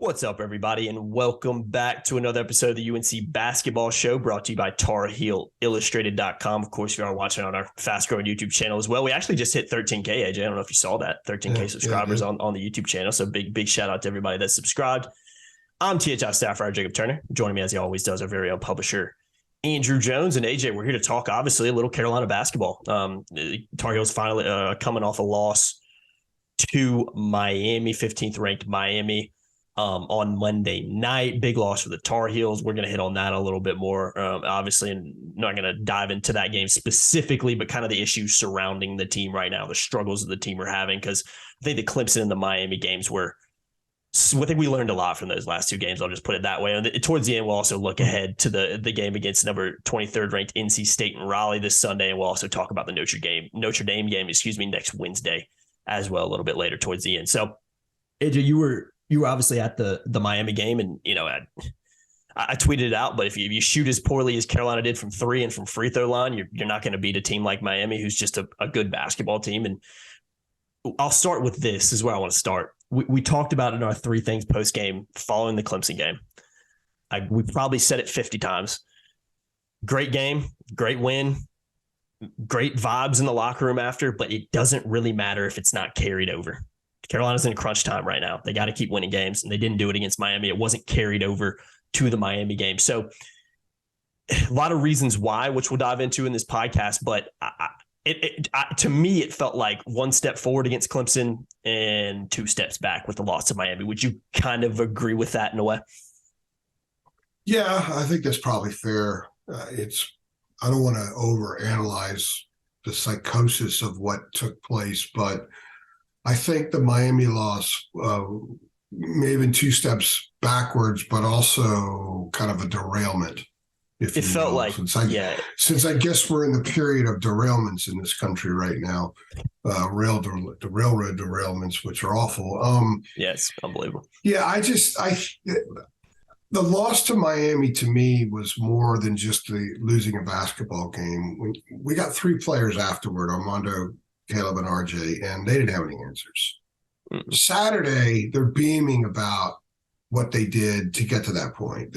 What's up, everybody, and welcome back to another episode of the UNC Basketball Show, brought to you by TarHeelIllustrated.com. Of course, if you are watching on our fast-growing YouTube channel as well. We actually just hit 13K, AJ. I don't know if you saw that, 13K subscribers on the YouTube channel. So big shout out to everybody that's subscribed. I'm THI staff writer Jacob Turner. Joining me, as he always does, our very own publisher, Andrew Jones. And AJ, we're here to talk, obviously, a little Carolina basketball. Tar Heels finally coming off a loss to Miami, 15th ranked Miami. On Monday night, big loss for the Tar Heels. We're going to hit on that a little bit more, obviously, and not going to dive into that game specifically, but kind of the issues surrounding the team right now, the struggles that the team are having, because I think the Clemson and the Miami games were, I think we learned a lot from those last two games. I'll just put it that way. And towards the end, we'll also look ahead to the game against number 23rd ranked NC State and Raleigh this Sunday, and we'll also talk about the Notre Dame game, next Wednesday as well, a little bit later towards the end. So, AJ, you were obviously at the Miami game, and I tweeted it out. But if you shoot as poorly as Carolina did from three and from free throw line, you're not going to beat a team like Miami, who's just a good basketball team. And I'll start with this. Is where I want to start. We talked about in our three things post game following the Clemson game. We probably said it 50 times. Great game, great win, great vibes in the locker room after, but it doesn't really matter if it's not carried over. Carolina's in crunch time right now. They got to keep winning games, and they didn't do it against Miami. It wasn't carried over to the Miami game. So a lot of reasons why, which we'll dive into in this podcast, but to me, it felt like one step forward against Clemson and two steps back with the loss to Miami. Would you kind of agree with that in a way? Yeah, I think that's probably fair. I don't want to overanalyze the psychosis of what took place, but I think the Miami loss may have been two steps backwards, but also kind of a derailment. It felt like, since I guess we're in the period of derailments in this country right now, railroad derailments, which are awful. Yes, unbelievable. Yeah, the loss to Miami to me was more than just the losing a basketball game. We got three players afterward, Armando, Caleb, and RJ, and they didn't have any answers. Mm-hmm. Saturday, they're beaming about what they did to get to that point.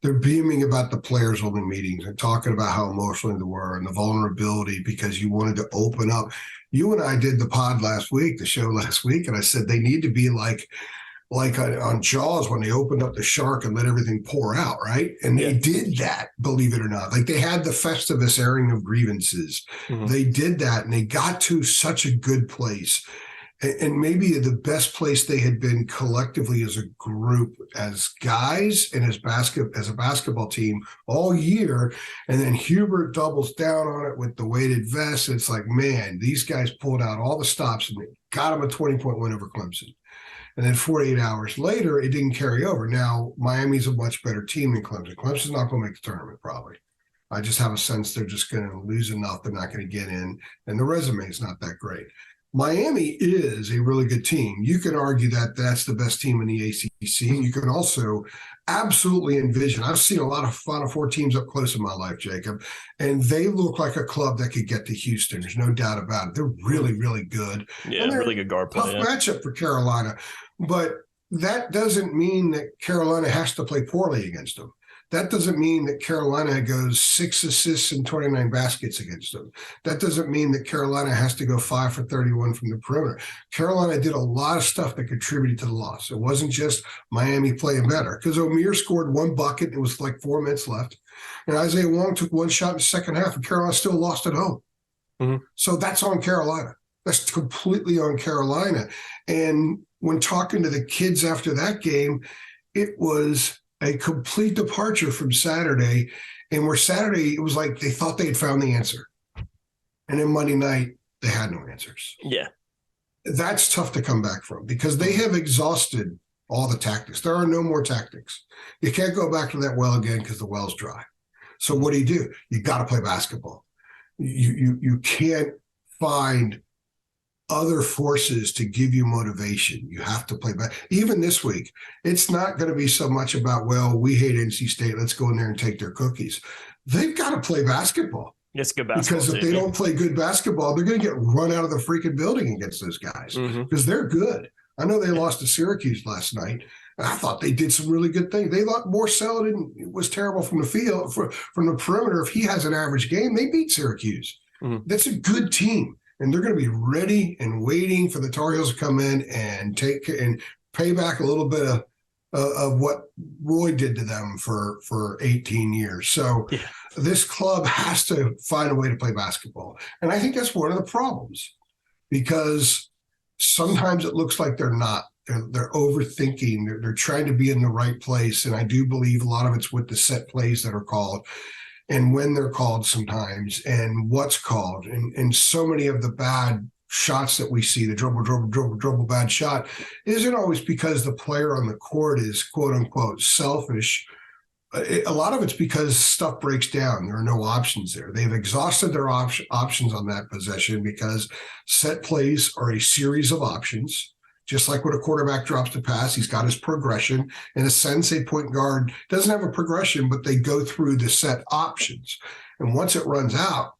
They're beaming about the players-only meetings and talking about how emotional they were and the vulnerability because you wanted to open up. You and I did the show last week, and I said they need to be like on Jaws when they opened up the shark and let everything pour out, right? And they did that, believe it or not. Like they had the Festivus airing of grievances. Mm-hmm. They did that, and they got to such a good place. And maybe the best place they had been collectively as a group, as guys and as a basketball team all year. And then Hubert doubles down on it with the weighted vest. It's like, man, these guys pulled out all the stops and they got them a 20-point win over Clemson. And then 48 hours later, it didn't carry over. Now, Miami's a much better team than Clemson. Clemson's not going to make the tournament, probably. I just have a sense they're just going to lose enough. They're not going to get in. And the resume is not that great. Miami is a really good team. You can argue that that's the best team in the ACC. You can also absolutely envision. I've seen a lot of Final Four teams up close in my life, Jacob, and they look like a club that could get to Houston. There's no doubt about it. They're really, really good. Yeah, really good guard play. Tough matchup for Carolina. But that doesn't mean that Carolina has to play poorly against them. That doesn't mean that Carolina goes 6 assists and 29 baskets against them. That doesn't mean that Carolina has to go 5 for 31 from the perimeter. Carolina did a lot of stuff that contributed to the loss. It wasn't just Miami playing better, because Omier scored one bucket. It was like 4 minutes left. And Isaiah Wong took one shot in the second half, and Carolina still lost at home. Mm-hmm. So that's on Carolina. That's completely on Carolina. And when talking to the kids after that game, it was a complete departure from Saturday. And where Saturday, it was like they thought they had found the answer. And then Monday night, they had no answers. Yeah. That's tough to come back from because they have exhausted all the tactics. There are no more tactics. You can't go back to that well again because the well's dry. So what do? You got to play basketball. You can't find other forces to give you motivation. You have to play back. Even this week, it's not going to be so much about, well, we hate NC State. Let's go in there and take their cookies. They've got to play basketball. It's good basketball. Because if they don't play good basketball, they're going to get run out of the freaking building against those guys because they're good. I know they lost to Syracuse last night, And I thought they did some really good things. They thought Morcell was terrible from the field, from the perimeter. If he has an average game, they beat Syracuse. Mm-hmm. That's a good team. And they're going to be ready and waiting for the Tar Heels to come in and pay back a little bit of what Roy did to them for 18 years. So this club has to find a way to play basketball. And I think that's one of the problems, because sometimes it looks like they're not. They're overthinking. They're trying to be in the right place. And I do believe a lot of it's with the set plays that are called and when they're called sometimes and what's called. And so many of the bad shots that we see, the dribble, bad shot, isn't always because the player on the court is quote unquote selfish. A lot of it's because stuff breaks down. There are no options there. They've exhausted their options on that possession, because set plays are a series of options. Just like when a quarterback drops the pass, he's got his progression. In a sense, a point guard doesn't have a progression, but they go through the set options. And once it runs out,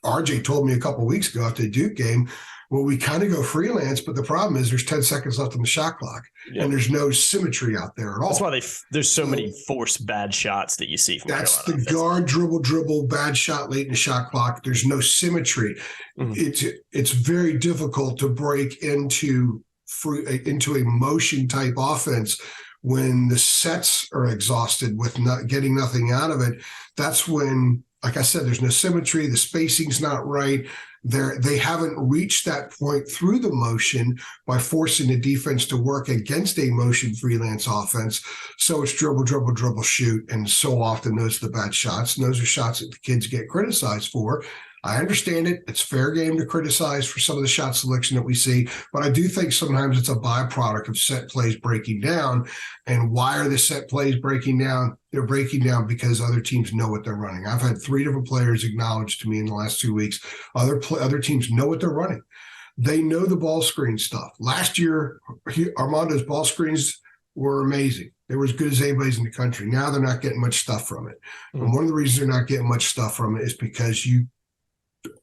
RJ told me a couple of weeks ago after the Duke game, well, we kind of go freelance, but the problem is there's 10 seconds left on the shot clock, and there's no symmetry out there at all. That's why there's so many forced bad shots that you see from That's Carolina. The guard dribble, bad shot late in the shot clock. There's no symmetry. Mm-hmm. It's very difficult to break into a motion type offense when the sets are exhausted with not getting nothing out of it. That's when, like I said, there's no symmetry. The spacing's not right. They haven't reached that point through the motion by forcing the defense to work against a motion freelance offense. So it's dribble, shoot. And so often those are the bad shots. And those are shots that the kids get criticized for. I understand it. It's fair game to criticize for some of the shot selection that we see, but I do think sometimes it's a byproduct of set plays breaking down. And why are the set plays breaking down? They're breaking down because other teams know what they're running. I've had 3 different players acknowledge to me in the last 2 weeks, other teams know what they're running. They know the ball screen stuff. Last year, Armando's ball screens were amazing. They were as good as anybody's in the country. Now they're not getting much stuff from it. Mm-hmm. And one of the reasons they're not getting much stuff from it is because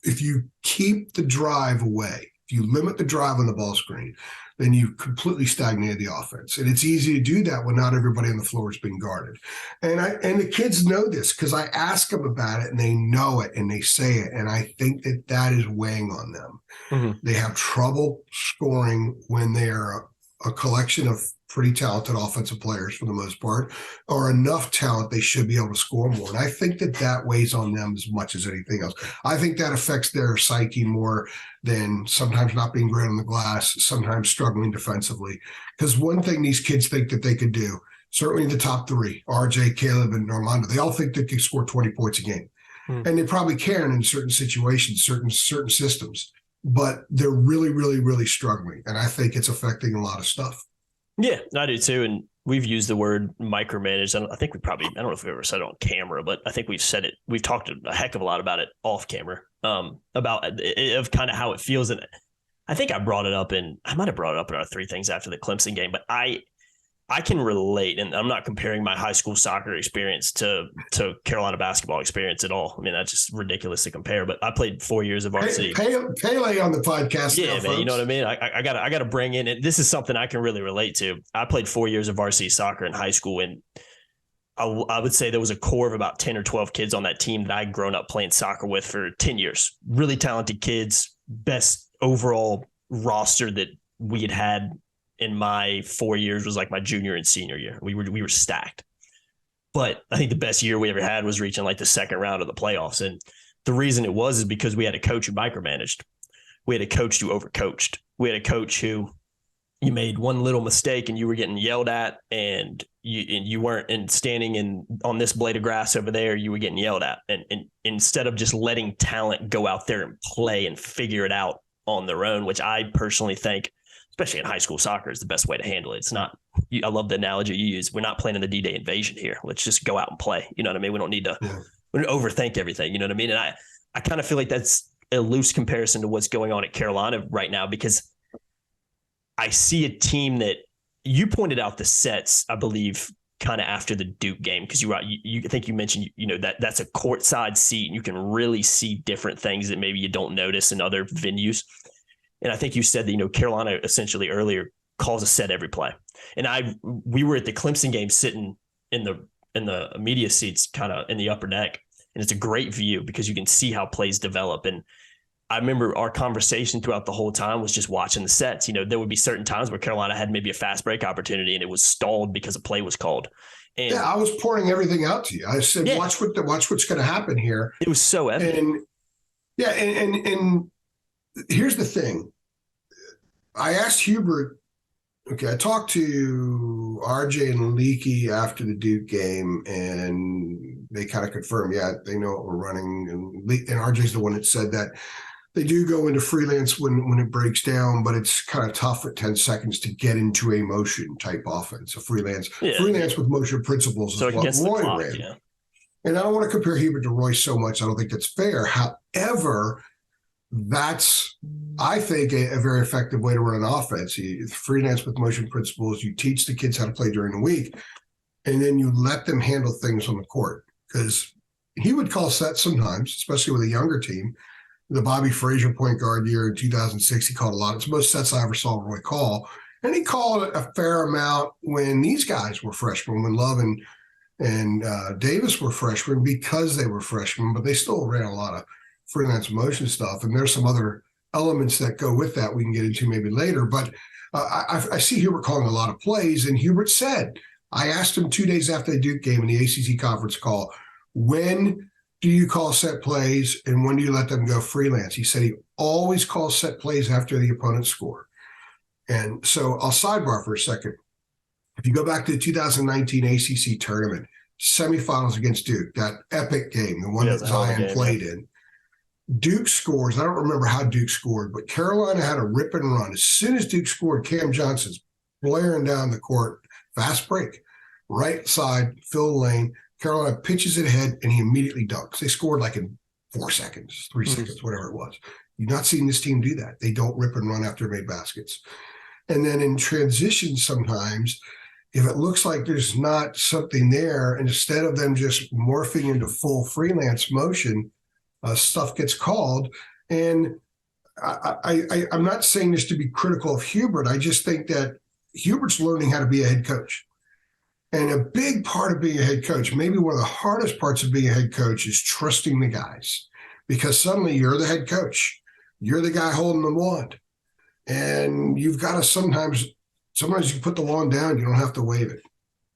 if you keep the drive away, if you limit the drive on the ball screen, then you completely stagnated the offense. And it's easy to do that when not everybody on the floor is being guarded. And the kids know this because I ask them about it and they know it and they say it. And I think that is weighing on them. Mm-hmm. They have trouble scoring when they are a collection of pretty talented offensive players for the most part, or enough talent they should be able to score more. And I think that weighs on them as much as anything else. I think that affects their psyche more than sometimes not being great on the glass, sometimes struggling defensively. Because one thing these kids think that they could do, certainly the top 3, RJ, Caleb, and Armando, they all think they can score 20 points a game. And they probably can in certain situations, certain systems. But they're really, really, really struggling. And I think it's affecting a lot of stuff. Yeah, I do too. And we've used the word micromanage. I don't know if we've ever said it on camera, but I think we've said it. We've talked a heck of a lot about it off camera, about of kind of how it feels. And I think I might have brought it up in our 3 things after the Clemson game, but I can relate, and I'm not comparing my high school soccer experience to Carolina basketball experience at all. I mean, that's just ridiculous to compare, but I played 4 years of varsity. Pele on the podcast. Yeah, now, man, you know what I mean? I gotta bring in, and this is something I can really relate to. I played 4 years of varsity soccer in high school, and I would say there was a core of about 10 or 12 kids on that team that I'd grown up playing soccer with for 10 years. Really talented kids, best overall roster that we had in my 4 years was like my junior and senior year. We were stacked. But I think the best year we ever had was reaching like the second round of the playoffs. And the reason it was is because we had a coach who micromanaged. We had a coach who overcoached. We had a coach who you made one little mistake and you were getting yelled at, and you weren't standing on this blade of grass over there, you were getting yelled at. And instead of just letting talent go out there and play and figure it out on their own, which I personally think, especially in high school soccer, is the best way to handle it. It's not, I love the analogy you use. We're not playing in the D-Day invasion here. Let's just go out and play. You know what I mean? We don't need to overthink everything. You know what I mean? And I kind of feel like that's a loose comparison to what's going on at Carolina right now, because I see a team that you pointed out the sets, I believe, kind of after the Duke game, because I think you mentioned, that's a courtside seat and you can really see different things that maybe you don't notice in other venues. And I think you said that, Carolina essentially earlier calls a set every play. And we were at the Clemson game sitting in the media seats, kind of in the upper deck. And it's a great view because you can see how plays develop. And I remember our conversation throughout the whole time was just watching the sets. There would be certain times where Carolina had maybe a fast break opportunity and it was stalled because a play was called. And I was pouring everything out to you. I said, watch what's going to happen here. It was so evident. And here's the thing. I asked Hubert, I talked to RJ and Leaky after the Duke game, and they kind of confirmed, they know what we're running. And RJ's the one that said that they do go into freelance when it breaks down, but it's kind of tough at 10 seconds to get into a motion type offense. So freelance with motion principles is what Roy ran. Yeah. And I don't want to compare Hubert to Roy so much. I don't think that's fair. However, that's, I think, a very effective way to run an offense. You freelance with motion principles. You teach the kids how to play during the week, and then you let them handle things on the court. Because he would call sets sometimes, especially with a younger team. The Bobby Frazier point guard year in 2006, he called a lot. It's the most sets I ever saw Roy call. And he called a fair amount when these guys were freshmen, when Love and Davis were freshmen, because they were freshmen, but they still ran a lot of freelance motion stuff. And there's some other elements that go with that we can get into maybe later. But I see Hubert calling a lot of plays. And Hubert said, I asked him 2 days after the Duke game in the ACC conference call, when do you call set plays and when do you let them go freelance? He said he always calls set plays after the opponent score. And so I'll sidebar for a second. If you go back to the 2019 ACC tournament, semifinals against Duke, that epic game, the one that Zion played in, Duke scores. I don't remember how Duke scored, but Carolina had a rip and run. As soon as Duke scored, Cam Johnson's blaring down the court, fast break, right side, fill the lane. Carolina pitches it ahead, and he immediately dunks. They scored like in 4 seconds, 3 seconds, whatever it was. You've not seen this team do that. They don't rip and run after they made baskets. And then in transition sometimes, if it looks like there's not something there, and instead of them just morphing into full freelance motion, stuff gets called. And I'm not saying this to be critical of Hubert. I just think that Hubert's learning how to be a head coach. And a big part of being a head coach, maybe one of the hardest parts of being a head coach, is trusting the guys, because suddenly you're the head coach. You're the guy holding the wand. And you've got to sometimes you put the wand down, you don't have to wave it.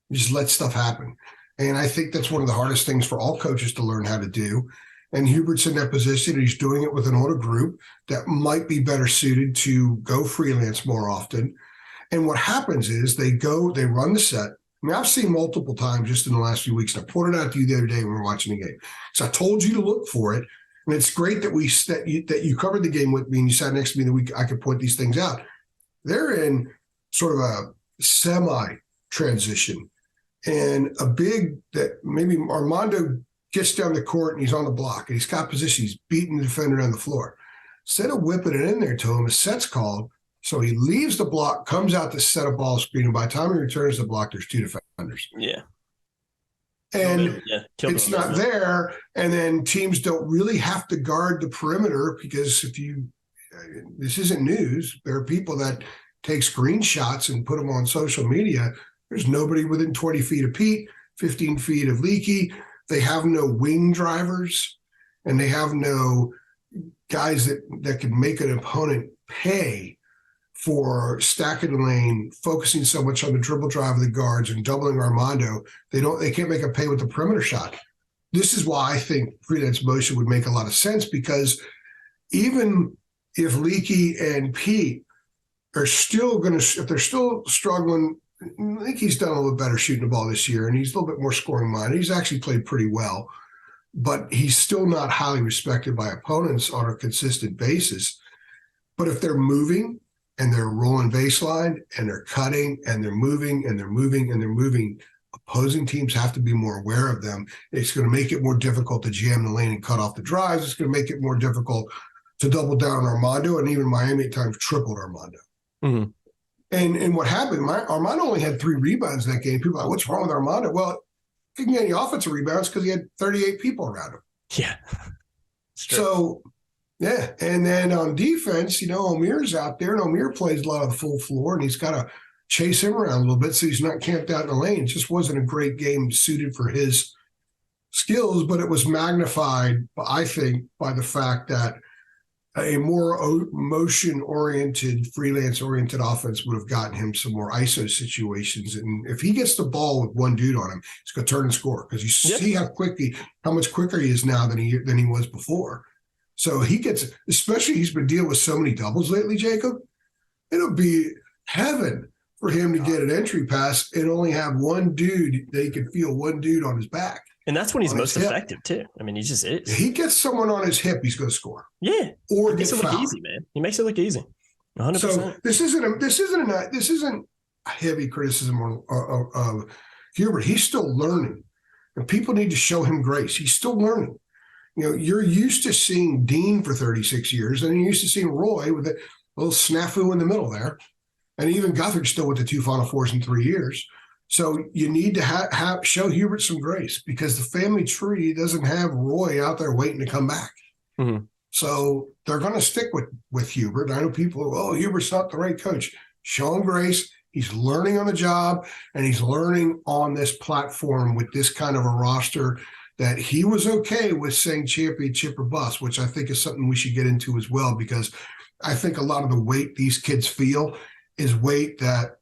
You just let stuff happen. And I think that's one of the hardest things for all coaches to learn how to do. And Hubert's in that position, and he's doing it with an older group that might be better suited to go freelance more often. And what happens is they run the set. I mean, I've seen multiple times just in the last few weeks, and I pointed out to you the other day when we were watching the game. So I told you to look for it, and it's great that you covered the game with me and you sat next to me the week I could point these things out. They're in sort of a semi-transition, and a big that maybe Armando gets down the court and he's on the block, and he's got position. He's beating the defender on the floor. Instead of whipping it in there to him, a set's called. So he leaves the block, comes out to set a ball screen, and by the time he returns the block, there's 2 defenders. Yeah. And it's not there. And then teams don't really have to guard the perimeter, because this isn't news. There are people that take screenshots and put them on social media. There's nobody within 20 feet of Pete, 15 feet of Leaky. They have no wing drivers, and they have no guys that can make an opponent pay for stacking the lane, focusing so much on the dribble drive of the guards and doubling Armando. They can't make a pay with the perimeter shot. This is why I think freelance motion would make a lot of sense, because even if Leaky and Pete are still if they're still struggling, Leaky's done a little better shooting the ball this year, and he's a little bit more scoring minded. He's actually played pretty well, but he's still not highly respected by opponents on a consistent basis. But if they're moving, and they're rolling baseline, and they're cutting, and they're moving, and they're moving, and they're moving, opposing teams have to be more aware of them. It's going to make it more difficult to jam the lane and cut off the drives. It's going to make it more difficult to double down on Armando, and even Miami at times tripled Armando. Mm-hmm. And what happened, Armando only had 3 rebounds in that game. People are like, what's wrong with Armando? Well, he didn't get any offensive rebounds because he had 38 people around him. Yeah. So, yeah. And then on defense, Omir's out there, and Omir plays a lot of the full floor, and he's got to chase him around a little bit so he's not camped out in the lane. It just wasn't a great game suited for his skills, but it was magnified, I think, by the fact that a more motion-oriented, freelance-oriented offense would have gotten him some more ISO situations. And if he gets the ball with one dude on him, he's going to turn and score, because you see how much quicker he is now than he was before. So he gets, especially he's been dealing with so many doubles lately, Jacob, it'll be heaven for him to get an entry pass and only have one dude that he can feel one dude on his back. And that's when he's most effective too. I mean, he just is. He gets someone on his hip, he's going to score. Yeah, or he makes it look easy, man. He makes it look easy. 100%. So this isn't a heavy criticism of Hubert. He's still learning, and people need to show him grace. He's still learning. You know, you're used to seeing Dean for 36 years, and you're used to seeing Roy with a little snafu in the middle there, and even Guthridge still with the 2 Final Fours in 3 years. So you need to show Hubert some grace, because the family tree doesn't have Roy out there waiting to come back. Mm-hmm. So they're going to stick with Hubert. I know people, Hubert's not the right coach. Show him grace. He's learning on the job, and he's learning on this platform with this kind of a roster that he was okay with saying championship or bust, which I think is something we should get into as well, because I think a lot of the weight these kids feel is weight that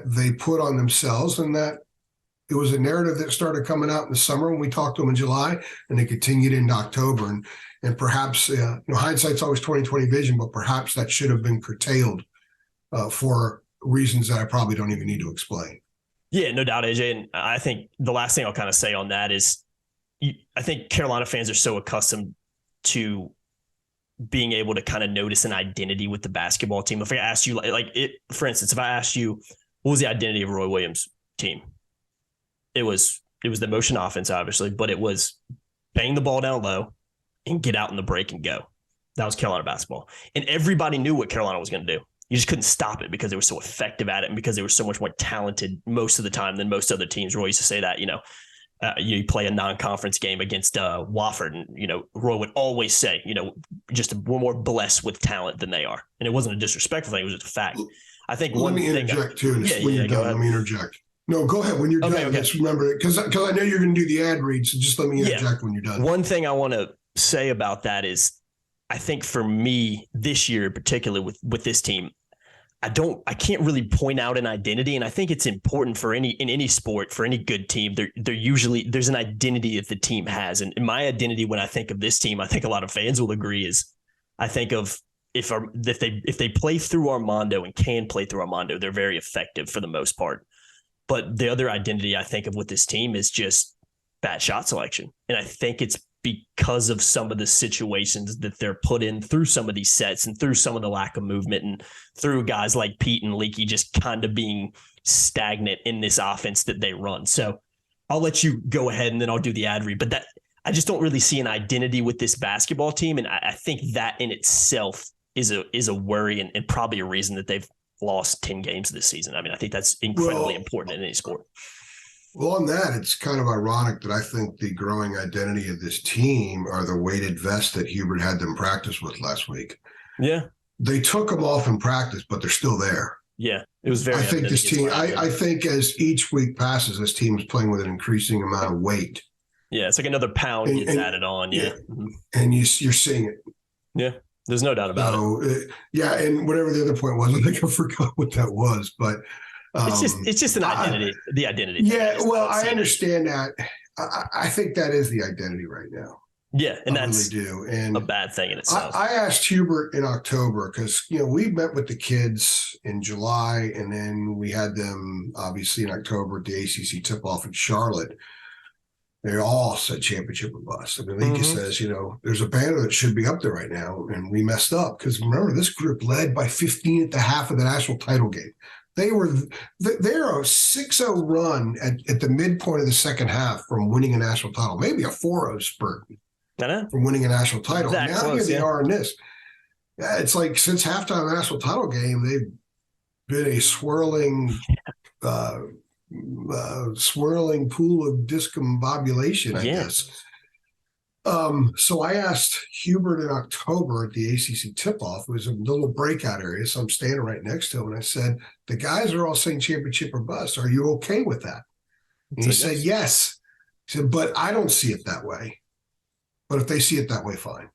they put on themselves, and that it was a narrative that started coming out in the summer when we talked to them in July, and they continued into October. And perhaps, hindsight's always 20/20 vision, but perhaps that should have been curtailed for reasons that I probably don't even need to explain. Yeah, no doubt, AJ. And I think the last thing I'll kind of say on that is, I think Carolina fans are so accustomed to being able to kind of notice an identity with the basketball team. If I asked you, for instance, if I asked you, what was the identity of Roy Williams' team? It was the motion offense, obviously, but it was bang the ball down low and get out in the break and go. That was Carolina basketball. And everybody knew what Carolina was going to do. You just couldn't stop it because they were so effective at it, and because they were so much more talented most of the time than most other teams. Roy used to say that, you play a non-conference game against Wofford, and, Roy would always say, we're more blessed with talent than they are. And it wasn't a disrespectful thing. It was just a fact. I think Let me interject too. When you're done, let me interject. No, go ahead. When you're done, just remember it, because I know you're going to do the ad read, so just let me interject when you're done. One thing I want to say about that is, I think for me this year in particular with this team, I can't really point out an identity. And I think it's important in any sport, for any good team, there's an identity that the team has. And my identity, when I think of this team, I think a lot of fans will agree, is I think of if they play through Armando and can play through Armando, they're very effective for the most part. But the other identity I think of with this team is just bad shot selection. And I think it's because of some of the situations that they're put in through some of these sets, and through some of the lack of movement, and through guys like Pete and Leaky just kind of being stagnant in this offense that they run. So I'll let you go ahead, and then I'll do the ad read. But I just don't really see an identity with this basketball team. And I think that in itself is a worry, and probably a reason that they've lost 10 games this season. I mean, I think that's incredibly important in any sport. Well, on that, it's kind of ironic that I think the growing identity of this team are the weighted vests that Hubert had them practice with last week. Yeah. They took them off in practice, but they're still there. Yeah, it was very. I think this team, I think as each week passes, this team is playing with an increasing amount of weight. Yeah, it's like another pound gets added on. Yeah. And you're seeing it. Yeah, there's no doubt about it. And whatever the other point was, I think I forgot what that was, but it's just an identity. The identity. Yeah, well, I understand that. I think that is the identity right now. Yeah, and that's really do. And a bad thing in itself. I asked Hubert in October, because we met with the kids in July, and then we had them obviously in October at the ACC tip-off in Charlotte. They all said championship or bust. I mean, Leaky says, there's a banner that should be up there right now, and we messed up, because remember, this group led by 15 at the half of the national title game. They're a 6-0 run at the midpoint of the second half from winning a national title, maybe a 4-0 spurt from winning a national title. Now here they are in this. Yeah, it's like since halftime of the national title game, they've been a swirling pool of discombobulation, I guess. So I asked Hubert in October at the ACC tip-off. It was a little breakout area, so I'm standing right next to him, and I said, the guys are all saying championship or bust. Are you okay with that? And he said, yes. He said, but I don't see it that way. But if they see it that way, fine.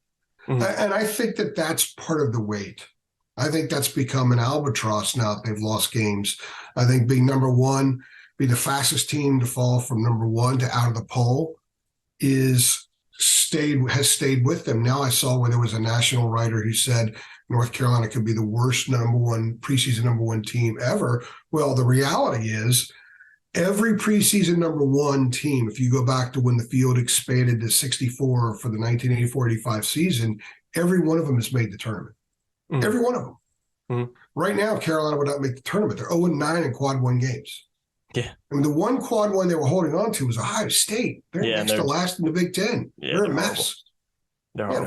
Mm-hmm. And I think that that's part of the weight. I think that's become an albatross now that they've lost games. I think being number one, be the fastest team to fall from number one to out of the poll has stayed with them. Now I saw where there was a national writer who said North Carolina could be the worst preseason number one team ever. Well, the reality is every preseason number one team, if you go back to when the field expanded to 64 for the 1984-85 season, every one of them has made the tournament. Mm-hmm. Every one of them. Mm-hmm. Right now, Carolina would not make the tournament. They're 0-9 in quad one games. Yeah. I mean, the one quad one they were holding on to was Ohio State. They're next to last in the Big Ten. Yeah, they're a mess.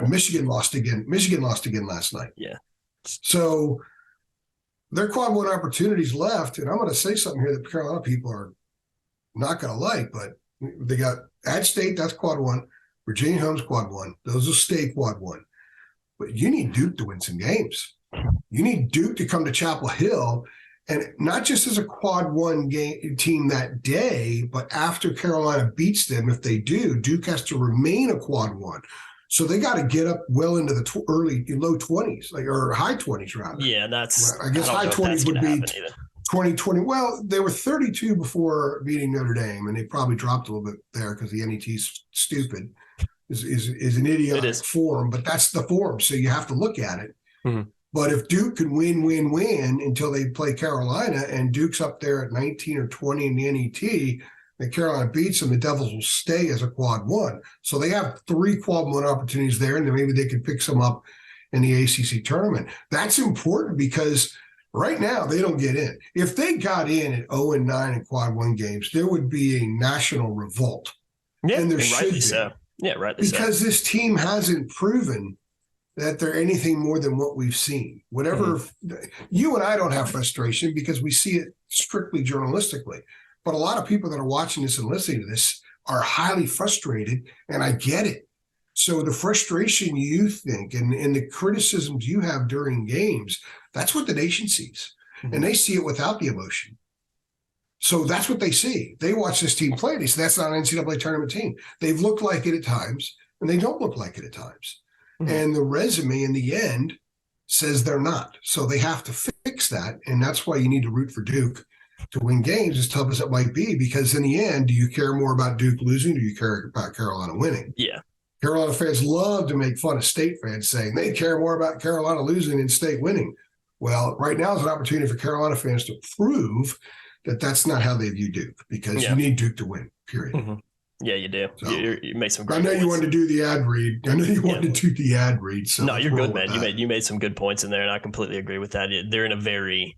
Michigan lost again. Michigan lost again last night. Yeah. So their quad one opportunities left, and I'm going to say something here that Carolina people are not going to like, but they got at State, that's quad one. Virginia Home's quad one. Those will stay quad one. But you need Duke to win some games. You need Duke to come to Chapel Hill, and not just as a quad one game team that day, but after Carolina beats them, if they do, Duke has to remain a quad one. So they got to get up well into the low 20s, or high 20s rather. Yeah, I guess high 20s would be 2020. Well, they were 32 before beating Notre Dame, and they probably dropped a little bit there because the NET's stupid. Is an idiotic form, but that's the form. So you have to look at it. Mm-hmm. But if Duke can win until they play Carolina, and Duke's up there at 19 or 20 in the NET, and Carolina beats them, the Devils will stay as a quad one. So they have 3 quad one opportunities there, and then maybe they could pick some up in the ACC tournament. That's important because right now they don't get in. If they got in at 0-9 in quad one games, there would be a national revolt. Yeah, and there should be. So. Yeah, right. Because this team hasn't proven that they're anything more than what we've seen. Whatever, you and I don't have frustration because we see it strictly journalistically. But a lot of people that are watching this and listening to this are highly frustrated, and I get it. So the frustration you think and the criticisms you have during games, that's what the nation sees. Mm-hmm. And they see it without the emotion. So that's what they see. They watch this team play. They say, that's not an NCAA tournament team. They've looked like it at times, and they don't look like it at times. Mm-hmm. And the resume in the end says they're not. So they have to fix that. And that's why you need to root for Duke to win games, as tough as it might be, because in the end, do you care more about Duke losing, or do you care about Carolina winning? Yeah. Carolina fans love to make fun of State fans saying they care more about Carolina losing than State winning. Well, right now is an opportunity for Carolina fans to prove that that's not how they view Duke, because you need Duke to win, period. Mm-hmm. Yeah, you do. So, you made some great I know points. You wanted to do the ad read. I know you wanted to do the ad read. So no, you're good, man. You made some good points in there, and I completely agree with that. They're in a very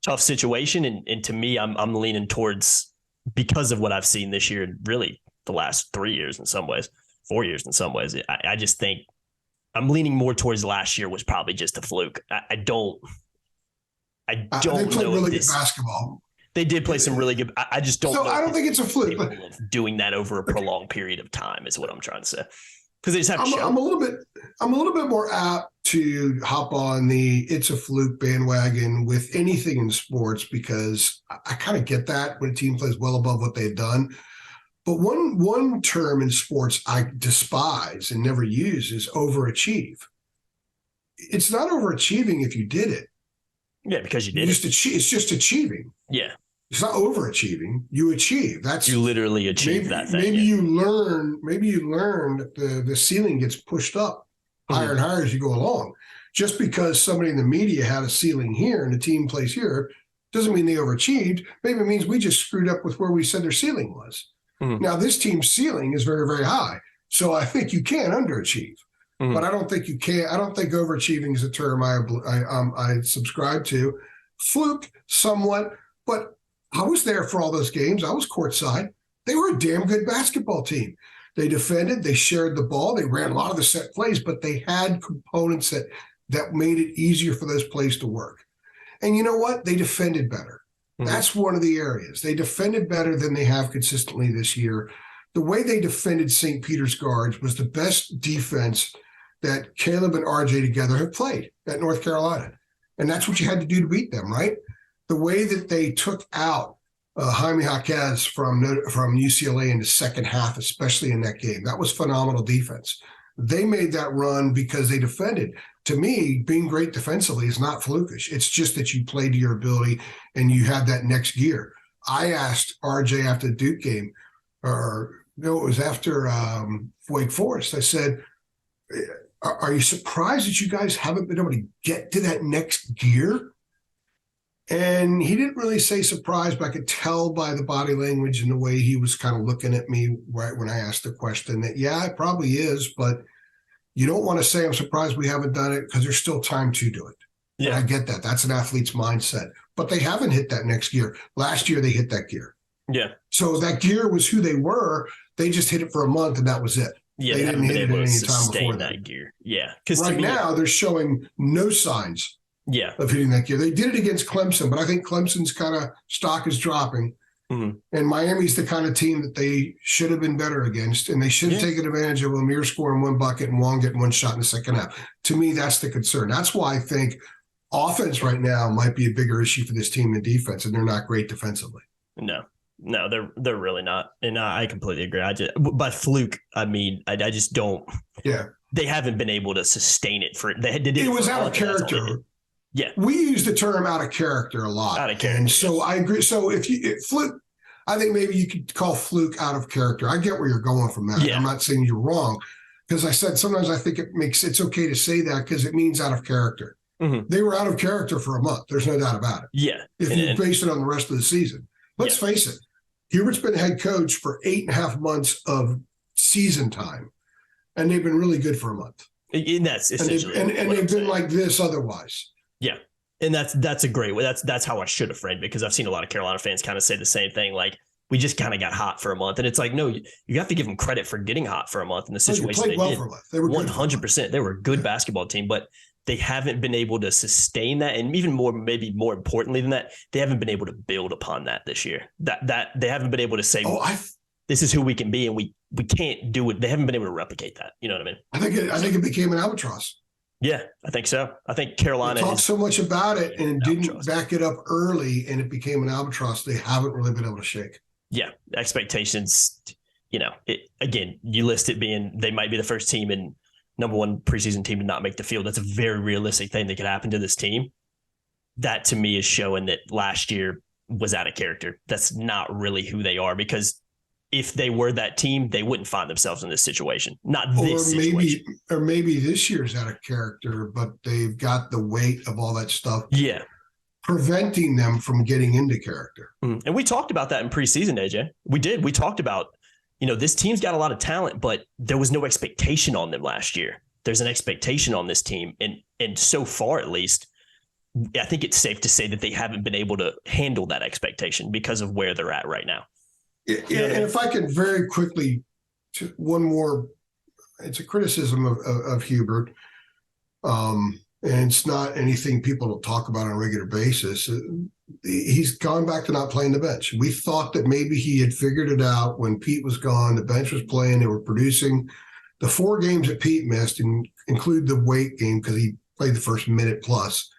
tough situation, and to me, I'm leaning towards, because of what I've seen this year, and really the last 3 years in some ways, 4 years in some ways. I just think I'm leaning more towards last year was probably just a fluke. I don't they played know really good basketball. They did play some really good. I just don't. So know I don't think it's a fluke. But doing that over a prolonged period of time is what I'm trying to say. Because they just have. I'm a little bit more apt to hop on the "it's a fluke" bandwagon with anything in sports, because I kind of get that when a team plays well above what they've done. But one term in sports I despise and never use is overachieve. It's not overachieving if you did it. Yeah, because you did it. It's just achieving. Yeah. It's not overachieving. You achieve. You literally achieve that thing. Maybe you learn that the ceiling gets pushed up higher and higher as you go along. Just because somebody in the media had a ceiling here and the team plays here doesn't mean they overachieved. Maybe it means we just screwed up with where we said their ceiling was. Mm-hmm. Now, this team's ceiling is very, very high. So I think you can underachieve. Mm-hmm. But I don't think you can. I don't think overachieving is a term I subscribe to. Fluke, somewhat, but I was there for all those games. I was courtside. They were a damn good basketball team. They defended. They shared the ball. They ran a lot of the set plays, but they had components that made it easier for those plays to work. And you know what? They defended better. Mm-hmm. That's one of the areas. They defended better than they have consistently this year. the way they defended St. Peter's guards was the best defense that Caleb and RJ together have played at North Carolina. And that's what you had to do to beat them, right? The way that they took out Jaime Jaquez from UCLA in the second half, especially in that game, that was phenomenal defense. They made that run because they defended. To me, being great defensively is not flukish. It's just that you play to your ability and you have that next gear. I asked RJ after the Duke game, or no, it was after Wake Forest. I said, are you surprised that you guys haven't been able to get to that next gear? And he didn't really say surprised, but I could tell by the body language and the way he was kind of looking at me right when I asked the question that, yeah, it probably is, but you don't want to say I'm surprised we haven't done it because there's still time to do it. Yeah, and I get that. That's an athlete's mindset. But they haven't hit that next gear. Last year, they hit that gear. Yeah. So that gear was who they were. They just hit it for a month, and that was it. Yeah, they didn't hit it any time before that gear. Yeah. Right now, they're showing no signs of hitting that gear. They did it against Clemson, but I think Clemson's kind of stock is dropping. Mm-hmm. And Miami's the kind of team that they should have been better against, and they should have taken advantage of Amir scoring one bucket and Wong getting one shot in the second half. To me, that's the concern. That's why I think offense right now might be a bigger issue for this team than defense, and they're not great defensively. No, they're really not, and I completely agree. By fluke, I mean I just don't. Yeah, they haven't been able to sustain it for. They did. It was out of character. Yeah, we use the term out of character a lot. Out of character. And so I agree. So if fluke, I think maybe you could call fluke out of character. I get where you're going from that. Yeah. I'm not saying you're wrong, because I said sometimes I think it's okay to say that because it means out of character. Mm-hmm. They were out of character for a month. There's no doubt about it. Yeah. If you base it on the rest of the season. Let's face it. Hubert's been head coach for 8.5 months of season time, and they've been really good for a month. And that's essentially and they've been like this otherwise. Yeah. And that's a great way. That's how I should have framed it, because I've seen a lot of Carolina fans kind of say the same thing. Like, we just kind of got hot for a month. And it's like, no, you have to give them credit for getting hot for a month in the situation they did. They were 100%. They were a good basketball team, but they haven't been able to sustain that. And even more, maybe more importantly than that, they haven't been able to build upon that this year. That they haven't been able to say, this is who we can be, and we can't do it. They haven't been able to replicate that. You know what I mean? I think it became an albatross. Yeah, I think so. I think Carolina talked so much about it and didn't back it up early, and it became an albatross they haven't really been able to shake. Yeah, expectations, again, you list it being they might be the first team and number one preseason team to not make the field. That's a very realistic thing that could happen to this team. That, to me, is showing that last year was out of character. That's not really who they are, because if they were that team, they wouldn't find themselves in this situation. Not this situation. Or maybe this year's out of character, but they've got the weight of all that stuff. Yeah. Preventing them from getting into character. And we talked about that in preseason, AJ. We did. We talked about, this team's got a lot of talent, but there was no expectation on them last year. There's an expectation on this team. And so far, at least, I think it's safe to say that they haven't been able to handle that expectation because of where they're at right now. Yeah, and if I can very quickly, one more, it's a criticism of Hubert, and it's not anything people don't talk about on a regular basis. He's gone back to not playing the bench. We thought that maybe he had figured it out when Pete was gone. The bench was playing. They were producing. The 4 games that Pete missed, and include the Wake game because he played the first minute plus,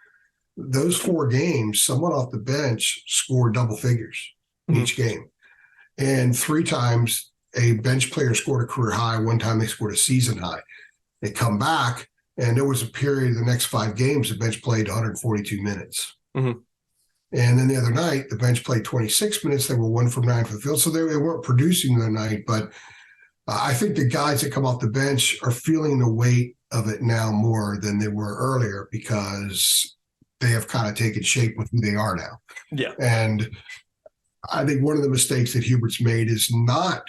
those 4 games, someone off the bench scored double figures each game. And 3 times a bench player scored a career high. 1 time they scored a season high. They come back, and there was a period the next 5 games the bench played 142 minutes. Mm-hmm. And then the other night, the bench played 26 minutes. They were 1 from 9 from the field. So they weren't producing the night. But I think the guys that come off the bench are feeling the weight of it now more than they were earlier, because they have kind of taken shape with who they are now. Yeah. And I think one of the mistakes that Hubert's made is not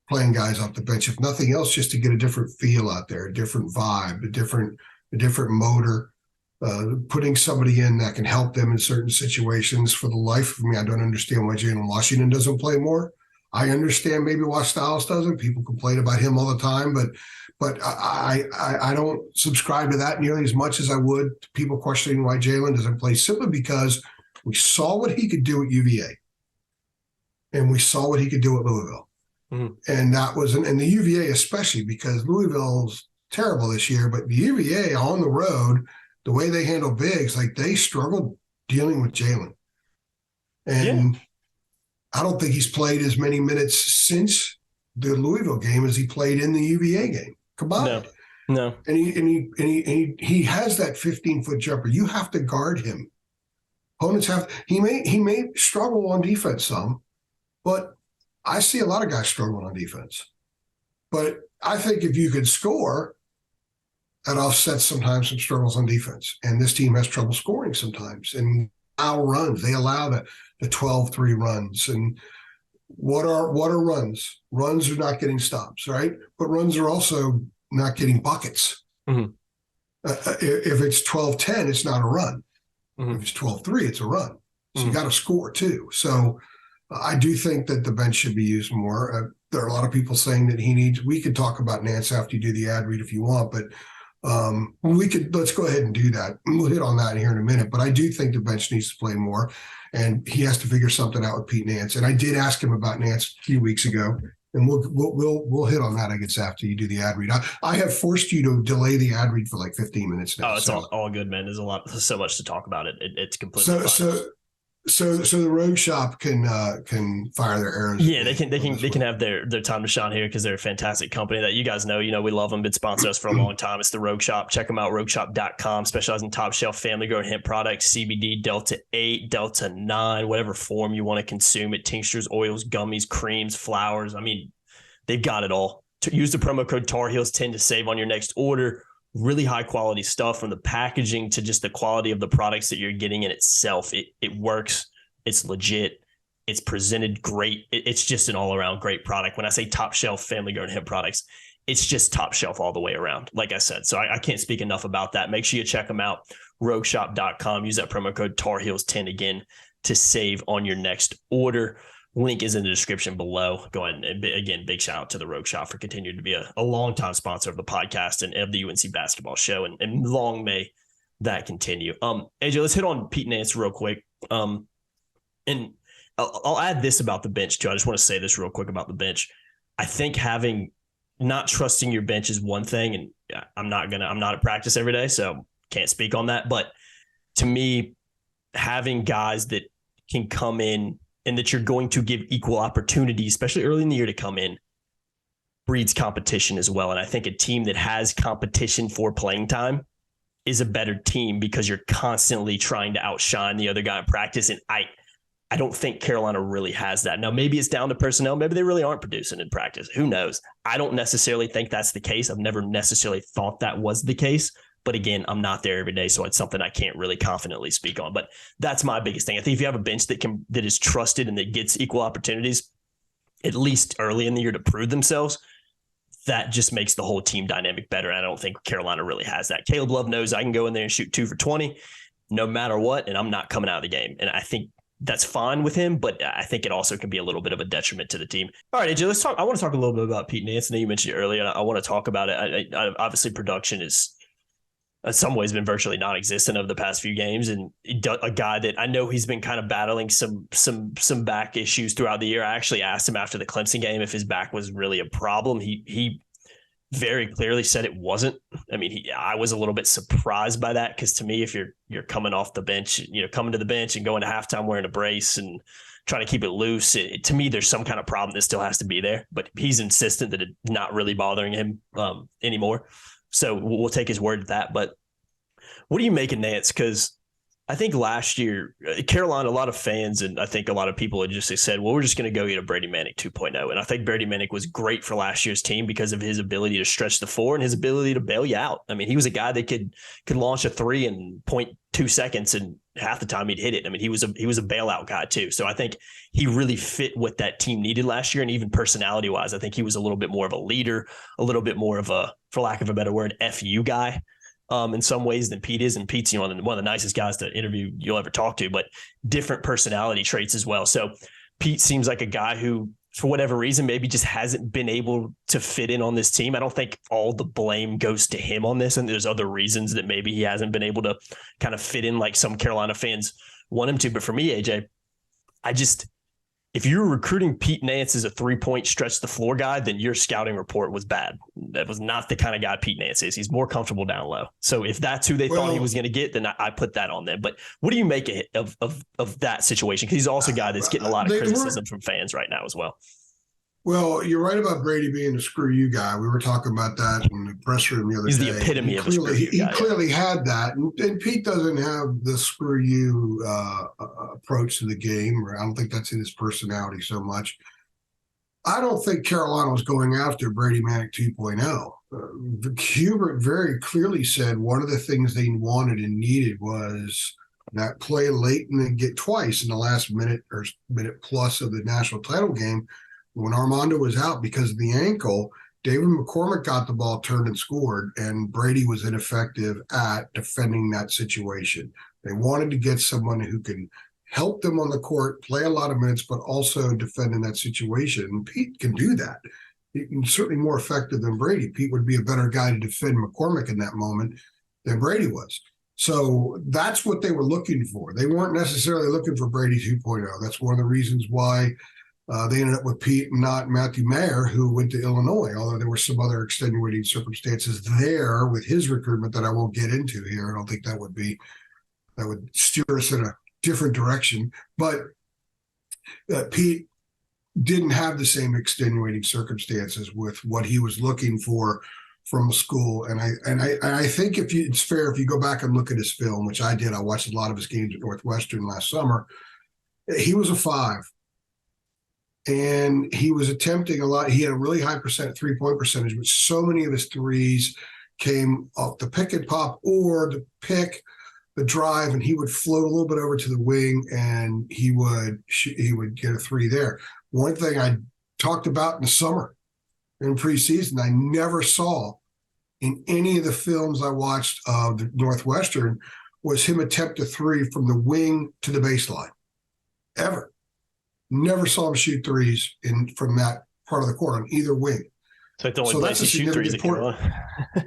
playing guys off the bench, if nothing else, just to get a different feel out there, a different vibe, a different motor, putting somebody in that can help them in certain situations. For the life of me, I don't understand why Jalen Washington doesn't play more. I understand maybe why Styles doesn't. People complain about him all the time, but I don't subscribe to that nearly as much as I would to people questioning why Jalen doesn't play, simply because we saw what he could do at UVA, and we saw what he could do at Louisville. Mm-hmm. And that was, and the UVA especially, because Louisville's terrible this year, but the UVA on the road, the way they handle bigs, like they struggled dealing with Jalen. And I don't think he's played as many minutes since the Louisville game as he played in the UVA game combined. No. And he has that 15-foot jumper. You have to guard him. Opponents he may struggle on defense some, but I see a lot of guys struggling on defense. But I think if you could score, that offsets sometimes some struggles on defense. And this team has trouble scoring sometimes. And our runs, they allow the 12-3 runs. And what are runs? Runs are not getting stops, right? But runs are also not getting buckets. Mm-hmm. If it's 12-10, it's not a run. Mm-hmm. If it's 12-3, it's a run. So mm-hmm. you got to score too. So I do think that the bench should be used more. There are a lot of people saying that we could talk about Nance after you do the ad read if you want, but let's go ahead and do that. We'll hit on that here in a minute, but I do think the bench needs to play more, and he has to figure something out with Pete Nance. And I did ask him about Nance a few weeks ago, and we'll hit on that, I guess, after you do the ad read. I have forced you to delay the ad read for like 15 minutes now. Oh, it's all good, man. There's so much to talk about it. It's completely fine. So the Rogue Shop can fire their arrows. Yeah, they can have their time to shine here because they're a fantastic company that you guys know. You know, we love them. Been sponsoring us for a long time. It's the Rogue Shop. Check them out, rogueshop.com. Specializing in top shelf family grown hemp products, CBD, Delta 8, Delta 9, whatever form you want to consume it. Tinctures, oils, gummies, creams, flowers. I mean, they've got it all. Use the promo code Tar Heels 10 to save on your next order. Really high quality stuff, from the packaging to just the quality of the products that you're getting in itself. It works. It's legit. It's presented great. It's just an all around great product. When I say top shelf family grown hemp products, it's just top shelf all the way around. Like I said, so I can't speak enough about that. Make sure you check them out. Rogueshop.com. Use that promo code Tar Heels 10 again to save on your next order. Link is in the description below. Go ahead and again, big shout out to the Rogue Shop for continuing to be a longtime sponsor of the podcast and of the UNC Basketball Show, and long may that continue. AJ, let's hit on Pete Nance real quick. And I'll add this about the bench too. I just want to say this real quick about the bench. I think not trusting your bench is one thing, and I'm not at practice every day, so can't speak on that. But to me, having guys that can come in and that you're going to give equal opportunity, especially early in the year, to come in, breeds competition as well. And I think a team that has competition for playing time is a better team because you're constantly trying to outshine the other guy in practice. And I don't think Carolina really has that. Now, maybe it's down to personnel. Maybe they really aren't producing in practice. Who knows? I don't necessarily think that's the case. I've never necessarily thought that was the case. But again, I'm not there every day, so it's something I can't really confidently speak on. But that's my biggest thing. I think if you have a bench that is trusted and that gets equal opportunities, at least early in the year, to prove themselves, that just makes the whole team dynamic better. And I don't think Carolina really has that. Caleb Love knows I can go in there and shoot 2 for 20 no matter what, and I'm not coming out of the game. And I think that's fine with him, but I think it also can be a little bit of a detriment to the team. All right, AJ, let's talk. I want to talk a little bit about Pete Nance. I know you mentioned it earlier, and I want to talk about it. Obviously, production is in some ways been virtually non-existent over the past few games, and a guy that I know he's been kind of battling some back issues throughout the year. I actually asked him after the Clemson game if his back was really a problem. He very clearly said it wasn't. I mean, I was a little bit surprised by that, because to me, if you're coming off the bench, coming to the bench and going to halftime wearing a brace and trying to keep it loose, to me, there's some kind of problem that still has to be there. But he's insistent that it's not really bothering him anymore. So we'll take his word to that. But what do you make of Nance? Because I think last year, Carolina, a lot of fans and I think a lot of people had just said, well, we're just going to go get a Brady Manick 2.0. And I think Brady Manick was great for last year's team because of his ability to stretch the floor and his ability to bail you out. I mean, he was a guy that could launch a 3 in 0.2 seconds, and half the time he'd hit it. I mean, he was a bailout guy too. So I think he really fit what that team needed last year. And even personality wise, I think he was a little bit more of a leader, a little bit more of a, for lack of a better word, FU guy. In some ways than Pete is. And Pete's, one of the nicest guys to interview you'll ever talk to, but different personality traits as well. So Pete seems like a guy who, for whatever reason, maybe just hasn't been able to fit in on this team. I don't think all the blame goes to him on this. And there's other reasons that maybe he hasn't been able to kind of fit in like some Carolina fans want him to. But for me, AJ, if you're recruiting Pete Nance as a 3-point stretch the floor guy, then your scouting report was bad. That was not the kind of guy Pete Nance is. He's more comfortable down low. So if that's who they thought he was going to get, then I put that on them. But what do you make of that situation? Because he's also a guy that's getting a lot of criticism from fans right now as well. Well, you're right about Brady being a screw you guy. We were talking about that in the press room the other day. He's the epitome of a screw you guy. He clearly had that. And Pete doesn't have the screw you approach to the game. I don't think that's in his personality so much. I don't think Carolina was going after Brady Manic 2.0. Hubert very clearly said one of the things they wanted and needed was that play late and then get twice in the last minute or minute plus of the national title game. When Armando was out because of the ankle, David McCormick got the ball turned and scored, and Brady was ineffective at defending that situation. They wanted to get someone who can help them on the court, play a lot of minutes, but also defend in that situation. And Pete can do that. He's certainly more effective than Brady. Pete would be a better guy to defend McCormick in that moment than Brady was. So that's what they were looking for. They weren't necessarily looking for Brady 2.0. That's one of the reasons why they ended up with Pete and not Matthew Mayer, who went to Illinois, although there were some other extenuating circumstances there with his recruitment that I won't get into here. I don't think that would steer us in a different direction. But Pete didn't have the same extenuating circumstances with what he was looking for from a school. And I think it's fair if you go back and look at his film, which I did. I watched a lot of his games at Northwestern last summer. He was a 5. And he was attempting a lot. He had a really high three-point percentage, but so many of his threes came off the pick and pop or the pick, the drive, and he would float a little bit over to the wing, and he would get a three there. One thing I talked about in the summer in preseason, I never saw in any of the films I watched of the Northwestern was him attempt a three from the wing to the baseline, ever. Never saw him shoot threes from that part of the court on either wing. So the only place he shoot threes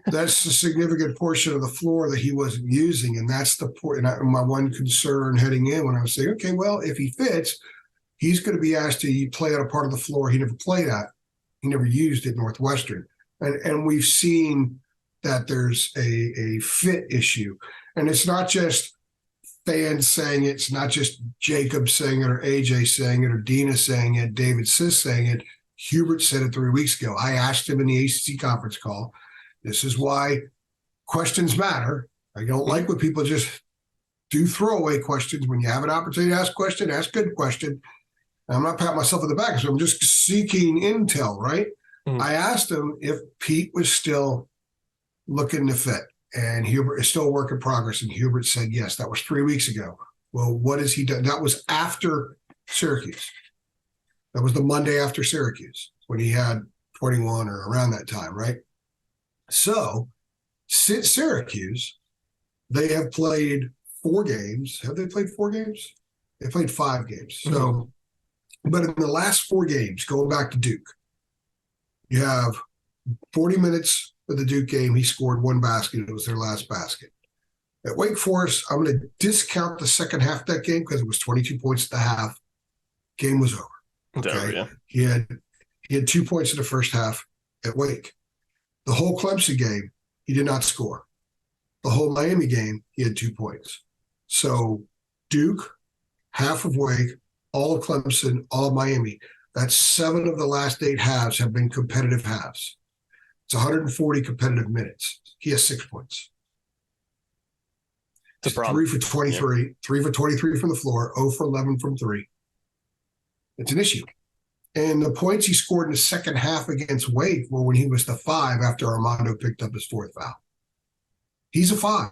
that's a significant portion of the floor that he wasn't using, and that's the point. My one concern heading in when I was saying, okay, well, if he fits, he's going to be asked to play on a part of the floor he never played at. He never used at Northwestern, and we've seen that there's a fit issue, and it's not just fans saying it. It's not just Jacob saying it or AJ saying it or Dina saying it, David Sis saying it. Hubert said it 3 weeks ago. I asked him in the ACC conference call, this is why questions matter. I don't like when people just do throwaway questions. When you have an opportunity to ask a question, ask a good question. I'm not patting myself on the back, so I'm just seeking intel, right? Mm-hmm. I asked him if Pete was still looking to fit. And Hubert is still a work in progress. And Hubert said, yes, that was 3 weeks ago. Well, what has he done? That was after Syracuse. That was the Monday after Syracuse when he had 21 or around that time, right? So since Syracuse, they have played 4 games. Have they played 4 games? They played 5 games. So, but in the last 4 games, going back to Duke, you have 40 minutes of the Duke game, he scored 1 basket. It was their last basket. At Wake Forest, I'm going to discount the second half of that game because it was 22 points at the half. Game was over. Okay, yeah. He had 2 points in the first half at Wake. The whole Clemson game, he did not score. The whole Miami game, he had 2 points. So Duke, half of Wake, all of Clemson, all of Miami. That's 7 of the last 8 halves have been competitive halves. It's 140 competitive minutes. He has 6 points. It's a problem. 3 for 23, yeah. 3 for 23 from the floor, 0 for 11 from 3. It's an issue. And the points he scored in the second half against Wake were when he was the 5 after Armando picked up his 4th foul. He's a 5.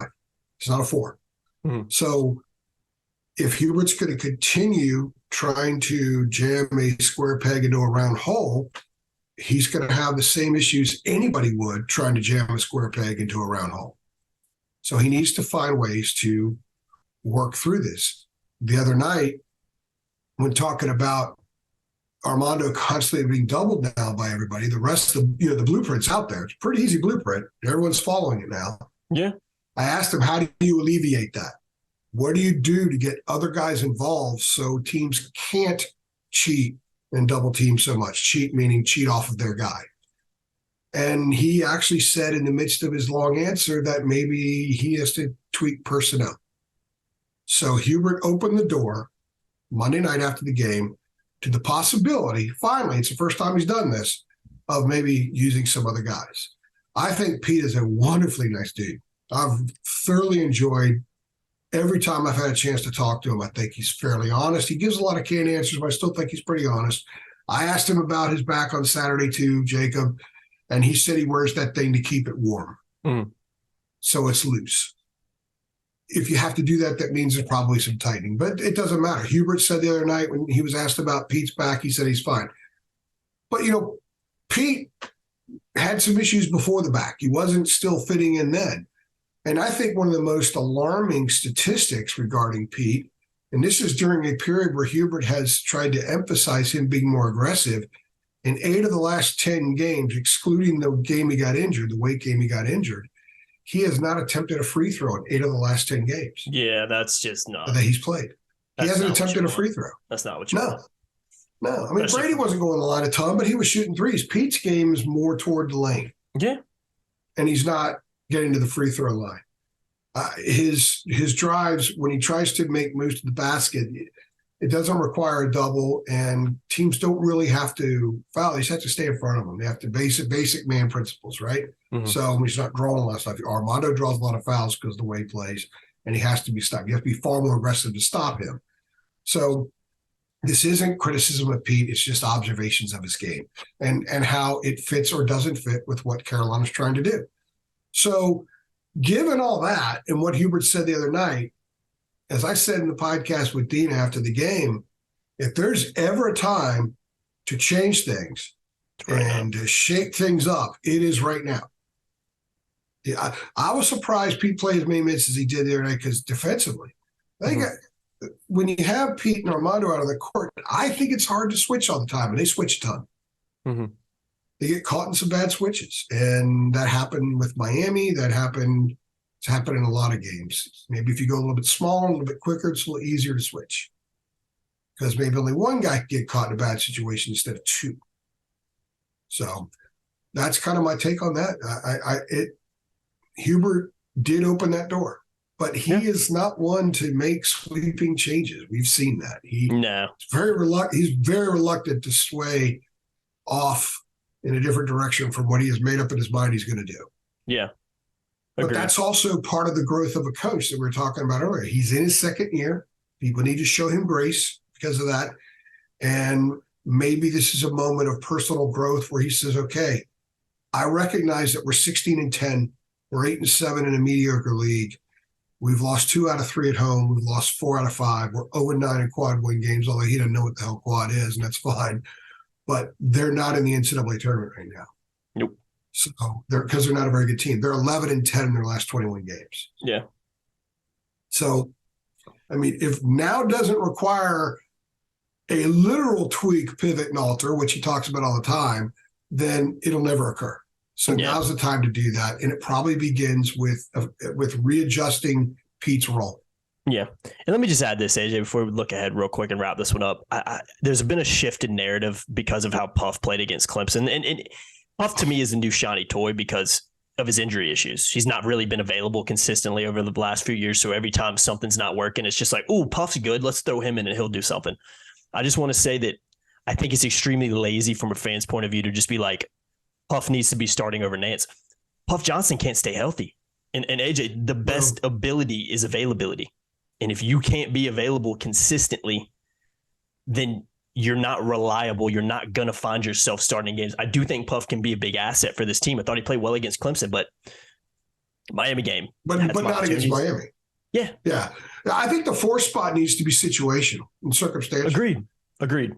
He's not a 4. Mm-hmm. So if Hubert's going to continue trying to jam a square peg into a round hole, he's going to have the same issues anybody would trying to jam a square peg into a round hole. So he needs to find ways to work through this. The other night, when talking about Armando constantly being doubled now by everybody, the rest of the blueprint's out there. It's a pretty easy blueprint. Everyone's following it now. Yeah. I asked him, how do you alleviate that? What do you do to get other guys involved so teams can't cheat and double team so much. Cheat meaning cheat off of their guy. And he actually said in the midst of his long answer that maybe he has to tweak personnel. So Hubert opened the door Monday night after the game to the possibility, finally, it's the first time he's done this, of maybe using some other guys. I think Pete is a wonderfully nice dude. I've thoroughly enjoyed every time I've had a chance to talk to him. I think he's fairly honest. He gives a lot of canned answers, but I still think he's pretty honest. I asked him about his back on Saturday too, Jacob, and he said he wears that thing to keep it warm. So it's loose. If you have to do that, that means there's probably some tightening, but it doesn't matter. Hubert said the other night when he was asked about Pete's back, he said he's fine. But, Pete had some issues before the back. He wasn't still fitting in then. And I think one of the most alarming statistics regarding Pete, and this is during a period where Hubert has tried to emphasize him being more aggressive, in 8 of the last 10 games, excluding the game he got injured, the weight game he got injured, he has not attempted a free throw in 8 of the last 10 games. Yeah, that's just not. That he's played. He hasn't attempted a free throw. That's not what you want. No. I mean, Brady wasn't going the line a ton, but he was shooting threes. Pete's game is more toward the lane. Yeah. And he's not getting to the free throw line. His drives, when he tries to make moves to the basket, it doesn't require a double, and teams don't really have to foul. They just have to stay in front of them. They have to basic man principles, right? So when he's not drawing a lot of stuff, Armando draws a lot of fouls because of the way he plays, and he has to be stopped. You have to be far more aggressive to stop him. So this isn't criticism of Pete. It's just observations of his game and how it fits or doesn't fit with what Carolina's trying to do. So given all that and what Hubert said the other night, as I said in the podcast with Dean after the game, if there's ever a time to change things and to shake things up, it is right now. Yeah, I was surprised Pete played as many minutes as he did the other night because defensively, I think when you have Pete and Armando out on the court, I think it's hard to switch all the time, and they switch a ton. They get caught in some bad switches, and that happened with Miami. It's happened in a lot of games. Maybe if you go a little bit smaller, a little bit quicker, it's a little easier to switch because maybe only one guy can get caught in a bad situation instead of two. So that's kind of my take on that. Hubert did open that door, but he is not one to make sweeping changes. We've seen that. He's very reluctant to sway off in a different direction from what he has made up in his mind he's going to do. Yeah. But that's also part of the growth of a coach that we were talking about earlier. He's in his second year. People need to show him grace because of that. And maybe this is a moment of personal growth where he says, okay, I recognize that we're 16-10. We're 8-7 in a mediocre league. We've lost 2 out of 3 at home. We've lost 4 out of 5. We're 0-9 in quad win games, although he doesn't know what the hell quad is, and that's fine. But they're not in the NCAA tournament right now. Nope. So because they're not a very good team. They're 11-10 in their last 21 games. Yeah. So, I mean, if now doesn't require a literal tweak, pivot, and alter, which he talks about all the time, then it'll never occur. So now's the time to do that, and it probably begins with readjusting Pete's role. Yeah, and let me just add this, AJ, before we look ahead real quick and wrap this one up. There's been a shift in narrative because of how Puff played against Clemson, and Puff to me is a new shiny toy because of his injury issues. He's not really been available consistently over the last few years, so every time something's not working, it's just like, oh, Puff's good, let's throw him in and he'll do something. I just want to say that I think it's extremely lazy from a fan's point of view to just be like, Puff needs to be starting over Nance. Puff Johnson can't stay healthy. And AJ, the best ability is availability. And if you can't be available consistently, then you're not reliable. You're not going to find yourself starting games. I do think Puff can be a big asset for this team. I thought he played well against Clemson, but Miami game. But not against Miami. Yeah. Yeah. I think the 4 spot needs to be situational and circumstantial. Agreed.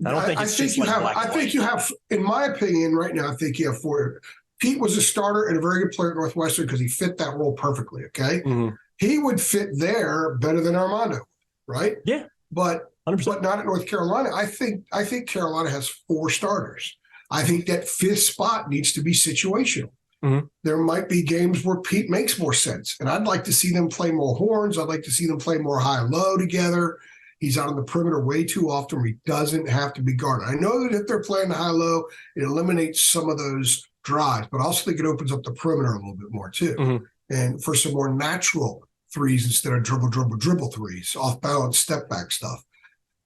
I don't think it's just like black and white. I think you have, in my opinion, right now, I think you have 4. Pete was a starter and a very good player at Northwestern because he fit that role perfectly, okay? He would fit there better than Armando, right? Yeah. But 100%. But not at North Carolina. I think Carolina has 4 starters. I think that 5th spot needs to be situational. There might be games where Pete makes more sense, and I'd like to see them play more horns. I'd like to see them play more high-low together. He's out on the perimeter way too often where he doesn't have to be guarded. I know that if they're playing the high-low, it eliminates some of those drives, but I also think it opens up the perimeter a little bit more too. Mm-hmm. And for some more natural threes instead of dribble threes, off-balance, step-back stuff.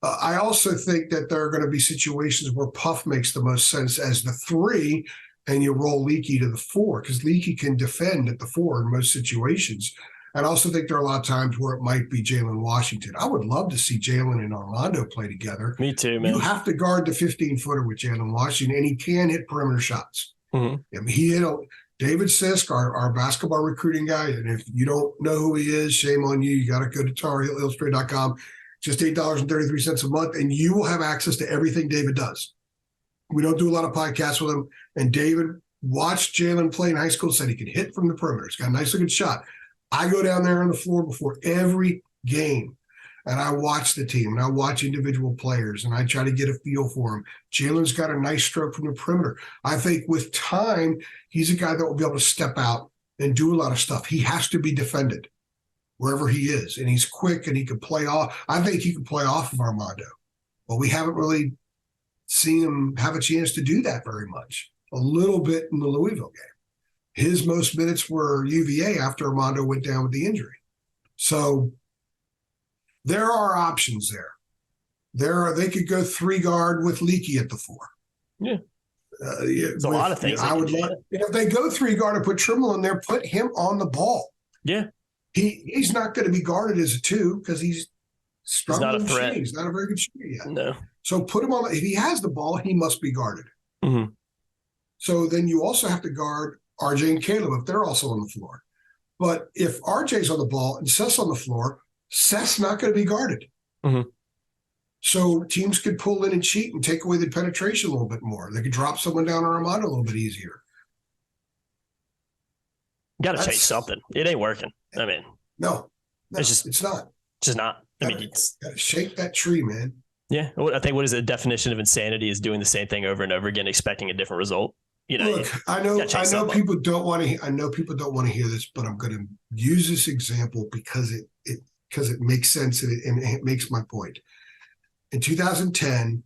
I also think that there are going to be situations where Puff makes the most sense as the 3, and you roll Leaky to the 4, because Leaky can defend at the 4 in most situations. And I also think there are a lot of times where it might be Jalen Washington. I would love to see Jalen and Armando play together. Me too, man. You have to guard the 15-footer with Jalen Washington, and he can hit perimeter shots. Mm-hmm. I mean, he hit David Sisk, our basketball recruiting guy, and if you don't know who he is, shame on you. You got to go to TarHeelIllustrated.com. Just $8.33 a month, and you will have access to everything David does. We don't do a lot of podcasts with him, and David watched Jalen play in high school, said he could hit from the perimeter. He's got a nice looking shot. I go down there on the floor before every game, and I watch the team, and I watch individual players, and I try to get a feel for him. Jalen's got a nice stroke from the perimeter. I think with time, he's a guy that will be able to step out and do a lot of stuff. He has to be defended wherever he is, and he's quick, and he can play off. I think he can play off of Armando, but we haven't really seen him have a chance to do that very much. A little bit in the Louisville game. His most minutes were UVA after Armando went down with the injury. So there are options there. They could go 3-guard with Leaky at the 4. Yeah. There's a lot of things. I would love, if they go 3-guard and put Trimble in there, put him on the ball. Yeah. He's not going to be guarded as a 2 because he's struggling. He's not a threat. He's not a very good shooter yet. No. So put him on. If he has the ball, he must be guarded. Mm-hmm. So then you also have to guard RJ and Caleb if they're also on the floor. But if RJ's on the ball and Seth's on the floor, Seth's not going to be guarded. Mm-hmm. So teams could pull in and cheat and take away the penetration a little bit more. They could drop someone down on Armando a little bit easier. Got to change something. It ain't working. I mean, no, it's not. It's just not. I mean, it's got to shake that tree, man. Yeah, I think what is the definition of insanity is doing the same thing over and over again, expecting a different result. You know, look, I know people don't want to. I know people don't want to hear this, but I'm going to use this example because it makes sense and it makes my point. In 2010,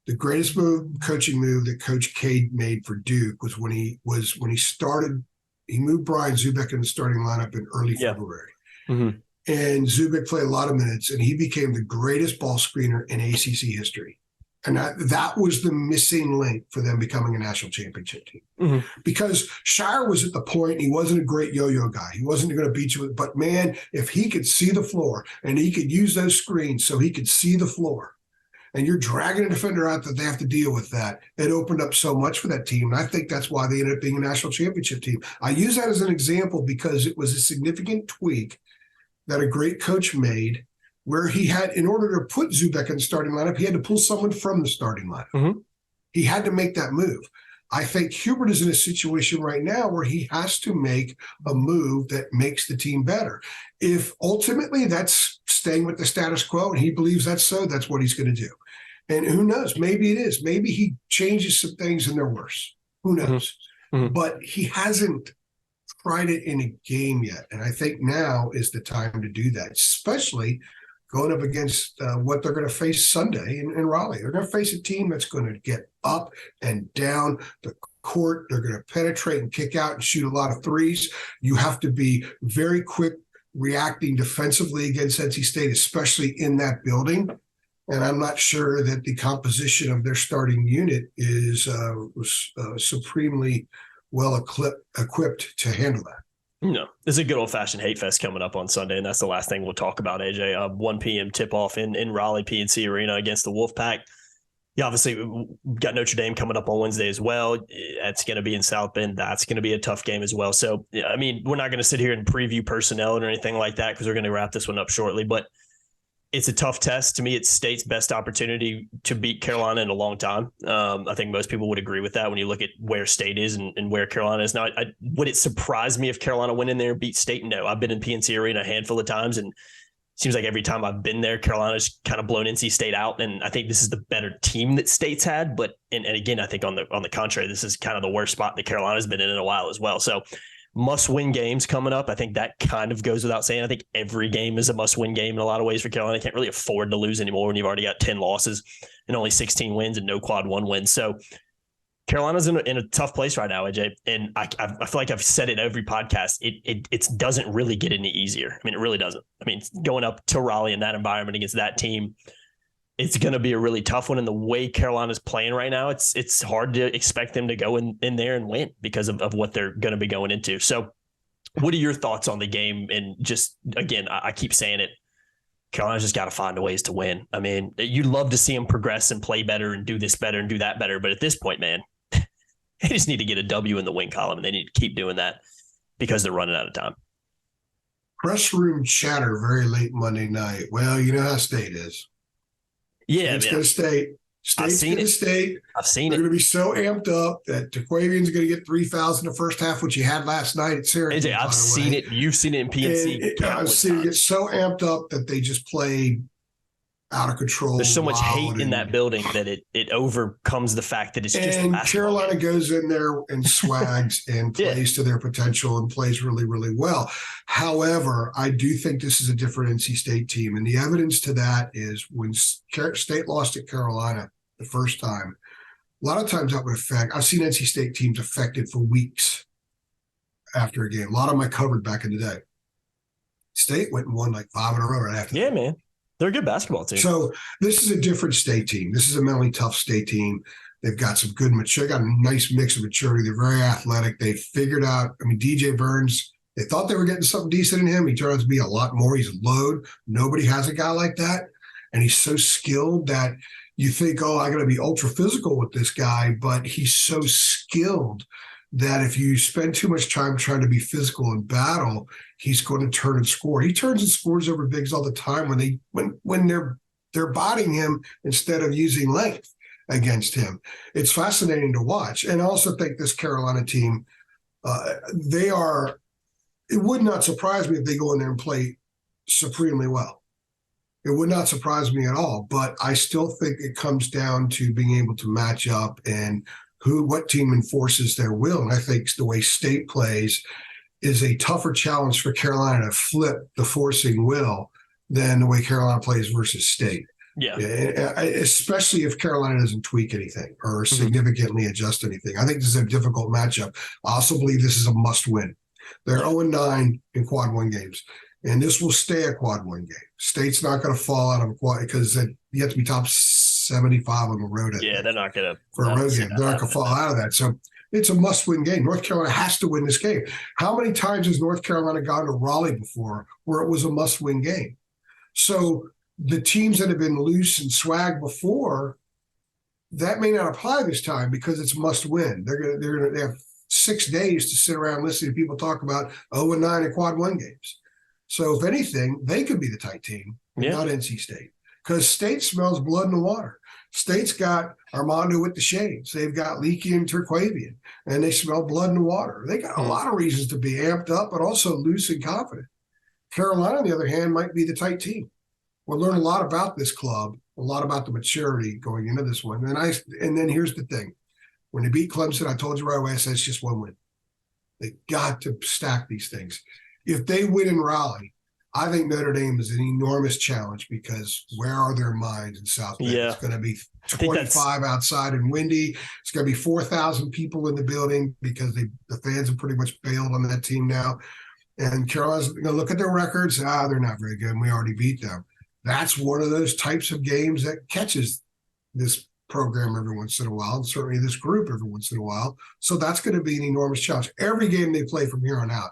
the greatest coaching move that Coach Cade made for Duke was when he started. He moved Brian Zubek in the starting lineup in early February. Mm-hmm. And Zubik played a lot of minutes, and he became the greatest ball screener in ACC history. And that was the missing link for them becoming a national championship team. Mm-hmm. Because Shire was at the point, he wasn't a great yo-yo guy. He wasn't going to beat you. But, man, if he could see the floor and he could use those screens so he could see the floor, and you're dragging a defender out that they have to deal with that, it opened up so much for that team. And I think that's why they ended up being a national championship team. I use that as an example because it was a significant tweak that a great coach made where he had, in order to put Zubek in the starting lineup, he had to pull someone from the starting lineup. Mm-hmm. He had to make that move. I think Hubert is in a situation right now where he has to make a move that makes the team better. If ultimately that's staying with the status quo and he believes that's so, that's what he's going to do. And who knows? Maybe it is. Maybe he changes some things and they're worse. Who knows? Mm-hmm. But he hasn't tried it in a game yet. And I think now is the time to do that, especially going up against what they're going to face Sunday in Raleigh. They're going to face a team that's going to get up and down the court. They're going to penetrate and kick out and shoot a lot of threes. You have to be very quick reacting defensively against NC State, especially in that building. And I'm not sure that the composition of their starting unit is supremely well equipped to handle that. No, it's a good old-fashioned hate fest coming up on Sunday, and that's the last thing we'll talk about, AJ. 1 p.m. tip-off in Raleigh PNC Arena against the Wolfpack. Yeah, obviously, we've got Notre Dame coming up on Wednesday as well. That's going to be in South Bend. That's going to be a tough game as well. So, I mean, we're not going to sit here and preview personnel or anything like that because we're going to wrap this one up shortly, but it's a tough test. To me, it's State's best opportunity to beat Carolina in a long time. I think most people would agree with that when you look at where State is and where Carolina is now. Would it surprise me if Carolina went in there and beat State? No. I've been in PNC Arena a handful of times, and it seems like every time I've been there, Carolina's kind of blown NC State out. And I think this is the better team that State's had. But and again, I think on the contrary, this is kind of the worst spot that Carolina's been in a while as well. So must-win games coming up. I think that kind of goes without saying. I think every game is a must-win game in a lot of ways for Carolina. They can't really afford to lose anymore when you've already got 10 losses and only 16 wins and no quad one wins. So Carolina's in a tough place right now, AJ. And I feel like I've said it every podcast. It doesn't really get any easier. I mean, it really doesn't. I mean, going up to Raleigh in that environment against that team, it's going to be a really tough one. And the way Carolina's playing right now, it's hard to expect them to go in there and win because of what they're going to be going into. So what are your thoughts on the game? And just, again, I keep saying it, Carolina's just got to find ways to win. I mean, you'd love to see them progress and play better and do this better and do that better. But at this point, man, they just need to get a W in the win column, and they need to keep doing that because they're running out of time. Press room chatter very late Monday night. Well, you know how State is. Yeah, it's going to State. State's going to State. I've seen They're going to be so amped up that Tequavian's going to get 3 fouls in the first half, which he had last night at Syracuse. AJ, I've seen it. You've seen it in PNC. I've seen it get so amped up that they just play out of control. There's so much hate in that building that it overcomes the fact that it's just a basketball Carolina game. Goes in there and swags and plays to their potential and plays really, really well. However, I do think this is a different NC State team. And the evidence to that is when State lost at Carolina the first time, a lot of times that would affect – I've seen NC State teams affected for weeks after a game. A lot of them I covered back in the day. State went and won like 5 in a row right after that. Yeah, man. They're a good basketball team. So this is a different State team. This is a mentally tough State team. They've got some good maturity, got a nice mix of maturity. They're very athletic. They figured out, I mean, DJ Burns, they thought they were getting something decent in him. He turned out to be a lot more. He's a load. Nobody has a guy like that. And he's so skilled that you think, oh, I got to be ultra physical with this guy. But he's so skilled that if you spend too much time trying to be physical in battle, he's going to turn and score. He turns and scores over bigs all the time when they're bodying him instead of using length against him. It's fascinating to watch. And I also think this Carolina team, it would not surprise me if they go in there and play supremely well. It would not surprise me at all. But I still think it comes down to being able to match up and what team enforces their will. And I think the way State plays is a tougher challenge for Carolina to flip the forcing will than the way Carolina plays versus State. Yeah. Especially if Carolina doesn't tweak anything or significantly adjust anything. I think this is a difficult matchup. I also believe this is a must win. They're 0-9 in quad one games, and this will stay a quad one game. State's not going to fall out of a quad because you have to be top 75 on the road. They're not going to. For a road game. They're not going to fall out of that. So it's a must-win game. North Carolina has to win this game. How many times has North Carolina gone to Raleigh before where it was a must-win game? So the teams that have been loose and swag before, that may not apply this time because it's must-win. They have 6 days to sit around listening to people talk about 0-9 in quad one games. So if anything, they could be the tight team, not NC State. Because State smells blood in the water. State's got Armando with the shades. They've got Leakey and Turquavian, and they smell blood in the water. They got a lot of reasons to be amped up, but also loose and confident. Carolina, on the other hand, might be the tight team. We'll learn a lot about this club, a lot about the maturity going into this one. And then here's the thing. When they beat Clemson, I told you right away, I said it's just one win. They got to stack these things. If they win in Raleigh, I think Notre Dame is an enormous challenge because where are their minds in South Bend? Yeah. It's going to be 25 outside and windy. It's going to be 4,000 people in the building because the fans have pretty much bailed on that team now. And Carolina's going to look at their records. They're not very good, and we already beat them. That's one of those types of games that catches this program every once in a while, and certainly this group every once in a while. So that's going to be an enormous challenge. Every game they play from here on out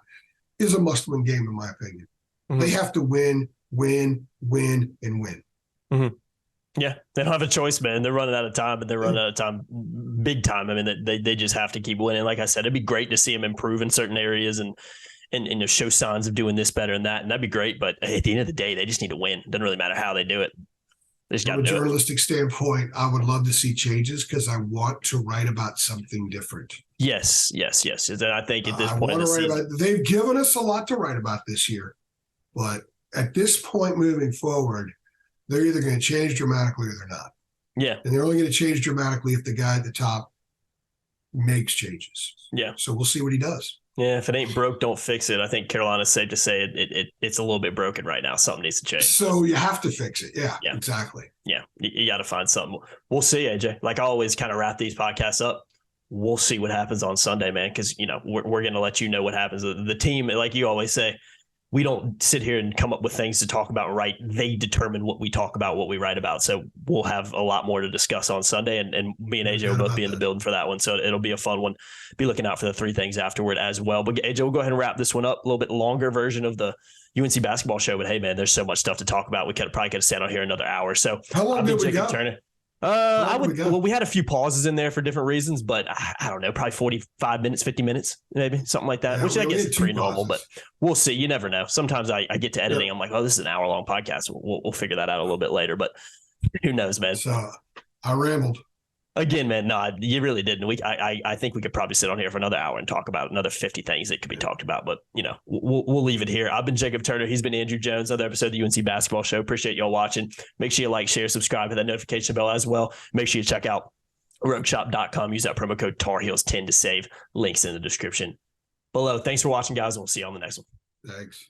is a must-win game, in my opinion. Mm-hmm. They have to win, and win. Mm-hmm. Yeah, they don't have a choice, man. They're running out of time, and they're running out of time big time. I mean, they just have to keep winning. Like I said, it'd be great to see them improve in certain areas and show signs of doing this better and that, and that'd be great. But at the end of the day, they just need to win. It doesn't really matter how they do it. They just got to do it. From a journalistic standpoint, I would love to see changes because I want to write about something different. Yes. And I think at this point in the season, they've given us a lot to write about this year. But at this point moving forward, they're either going to change dramatically or they're not. Yeah. And they're only going to change dramatically if the guy at the top makes changes. Yeah. So we'll see what he does. Yeah, if it ain't broke, don't fix it. I think Carolina's safe to say it's a little bit broken right now. Something needs to change. So you have to fix it. Yeah. Exactly. Yeah, you got to find something. We'll see, AJ. Like I always kind of wrap these podcasts up. We'll see what happens on Sunday, man, because, we're going to let you know what happens. The team, like you always say, we don't sit here and come up with things to talk about, right? They determine what we talk about, what we write about. So we'll have a lot more to discuss on Sunday, and me and AJ will both be in the building for that one. So it'll be a fun one. Be looking out for the 3 things afterward as well. But AJ, we'll go ahead and wrap this one up. A little bit longer version of the UNC basketball show. But hey, man, there's so much stuff to talk about. We probably could have sat on here another hour. So how long did we go? We had a few pauses in there for different reasons, but I don't know, probably 45 minutes, 50 minutes, maybe something like that, which I guess is pretty normal, but we'll see. You never know. Sometimes I get to editing. I'm like, oh, this is an hour-long podcast. We'll figure that out a little bit later, but who knows, man. So I rambled. Again, man, no, you really didn't. I think we could probably sit on here for another hour and talk about another 50 things that could be talked about. But, we'll leave it here. I've been Jacob Turner. He's been Andrew Jones. Another episode of the UNC Basketball Show. Appreciate y'all watching. Make sure you like, share, subscribe, hit that notification bell as well. Make sure you check out rogueshop.com. Use that promo code TARHEELS10 to save. Links in the description below. Thanks for watching, guys, and we'll see you on the next one. Thanks.